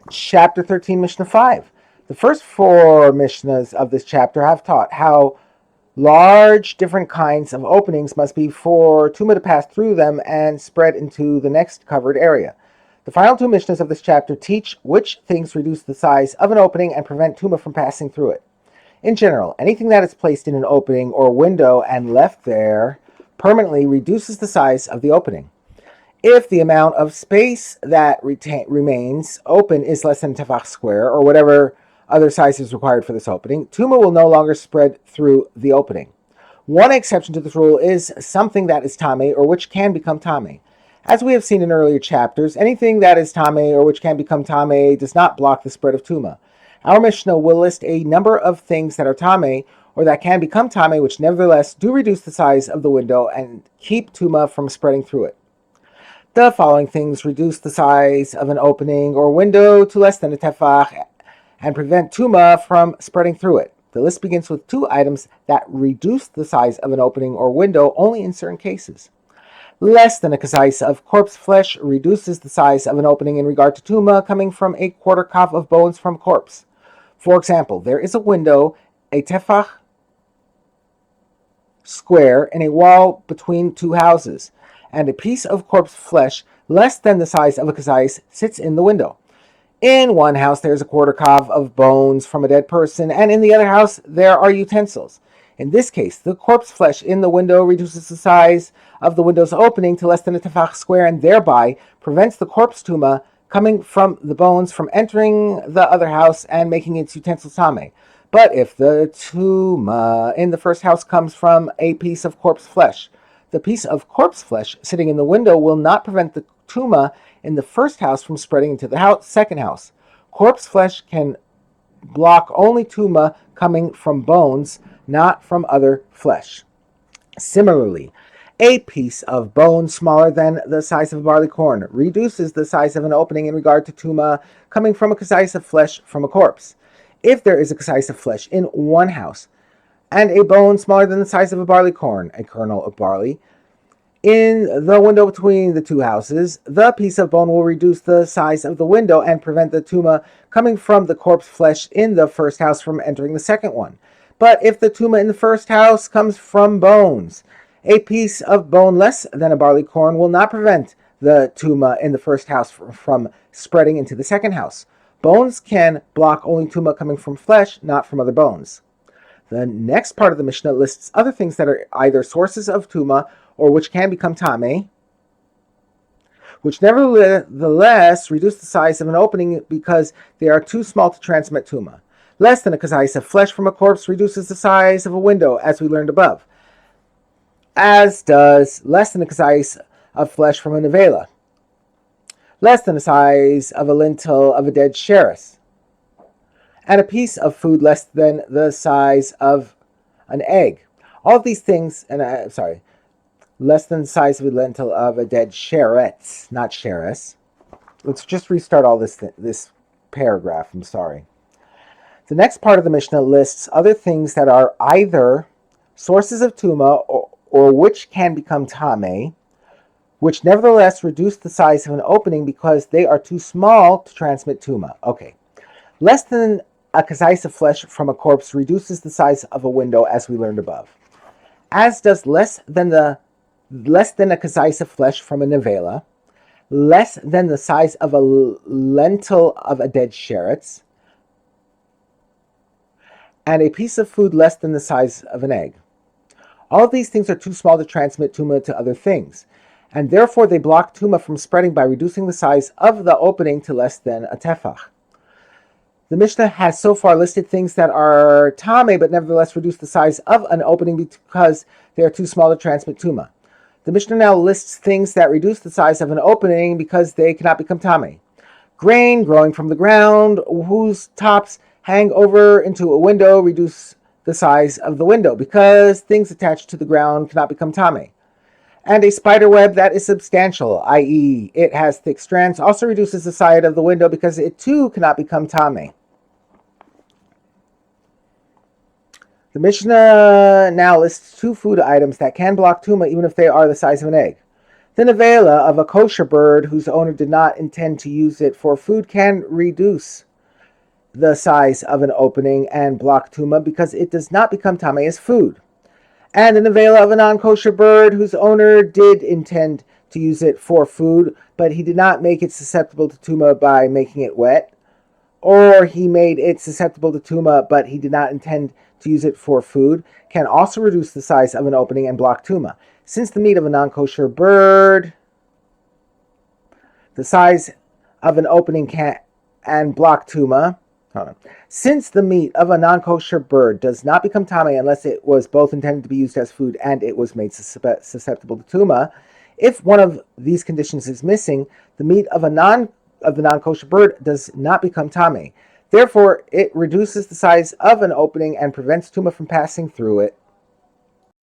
Chapter 13, Mishnah 5. The first four Mishnahs of this chapter have taught how large different kinds of openings must be for Tuma to pass through them and spread into the next covered area. The final two Mishnahs of this chapter teach which things reduce the size of an opening and prevent Tuma from passing through it. In general, anything that is placed in an opening or window and left there permanently reduces the size of the opening. If the amount of space that remains open is less than tefach square, or whatever other size is required for this opening, Tuma will no longer spread through the opening. One exception to this rule is something that is Tame, or which can become Tame. As we have seen in earlier chapters, anything that is Tame, or which can become Tame, does not block the spread of Tuma. Our Mishnah will list a number of things that are Tame, or that can become Tame, which nevertheless do reduce the size of the window and keep Tuma from spreading through it. The following things reduce the size of an opening or window to less than a tefach and prevent Tuma from spreading through it. The list begins with two items that reduce the size of an opening or window only in certain cases. Less than a kazais of corpse flesh reduces the size of an opening in regard to Tuma coming from a quarter kav of bones from a corpse. For example, there is a window, a tefach square, in a wall between two houses, and a piece of corpse flesh less than the size of a kazais sits in the window. In one house there is a quarter kav of bones from a dead person, and in the other house there are utensils. In this case, the corpse flesh in the window reduces the size of the window's opening to less than a tefach square, and thereby prevents the corpse tuma coming from the bones from entering the other house and making its utensils tame. But if the tuma in the first house comes from a piece of corpse flesh, the piece of corpse flesh sitting in the window will not prevent the tuma in the first house from spreading into the second house. Corpse flesh can block only tuma coming from bones, not from other flesh. Similarly, a piece of bone smaller than the size of barley corn reduces the size of an opening in regard to tuma coming from a kazais of flesh from a corpse. If there is a kazais of flesh in one house, and a bone smaller than the size of a barley corn, a kernel of barley, in the window between the two houses, the piece of bone will reduce the size of the window and prevent the tuma coming from the corpse flesh in the first house from entering the second one. But if the tuma in the first house comes from bones, a piece of bone less than a barley corn will not prevent the tuma in the first house from spreading into the second house. Bones can block only tuma coming from flesh, not from other bones. The next part of the Mishnah lists other things that are either sources of tuma or which can become tame, which nevertheless reduce the size of an opening because they are too small to transmit tuma. Less than a kazais of flesh from a corpse reduces the size of a window, as we learned above, as does less than a kazais of flesh from a nevela, less than the size of a lintel of a dead sheres, and a piece of food less than the size of an egg. All of these things, less than the size of a lentil of a dead sheretz, not sheres. Let's just restart all this paragraph. I'm sorry. The next part of the Mishnah lists other things that are either sources of tuma or which can become tame, which nevertheless reduce the size of an opening because they are too small to transmit tuma. Okay. Less than a kazais of flesh from a corpse reduces the size of a window, as we learned above. As does less than a kazais of flesh from a nevela, less than the size of a lentil of a dead sheretz, and a piece of food less than the size of an egg. All of these things are too small to transmit tuma to other things, and therefore they block tuma from spreading by reducing the size of the opening to less than a tefach. The Mishnah has so far listed things that are tame but nevertheless reduce the size of an opening because they are too small to transmit tuma. The Mishnah now lists things that reduce the size of an opening because they cannot become tame. Grain growing from the ground whose tops hang over into a window reduce the size of the window because things attached to the ground cannot become tame. And a spider web that is substantial, i.e., it has thick strands, also reduces the size of the window because it too cannot become tame. The Mishnah now lists two food items that can block tuma even if they are the size of an egg. The nevela of a kosher bird whose owner did not intend to use it for food can reduce the size of an opening and block tuma because it does not become tameh as food. And the nevela of a non-kosher bird whose owner did intend to use it for food, but he did not make it susceptible to tuma by making it wet, or he made it susceptible to tuma, but he did not intend to use it for food, can also reduce the size of an opening and block tuma. Since the meat of a non-kosher bird, the size of an opening can and block tuma. Since the meat of a non-kosher bird does not become tameh unless it was both intended to be used as food and it was made susceptible to tuma, if one of these conditions is missing, the meat of the non-kosher bird does not become tameh. Therefore, it reduces the size of an opening and prevents tuma from passing through it.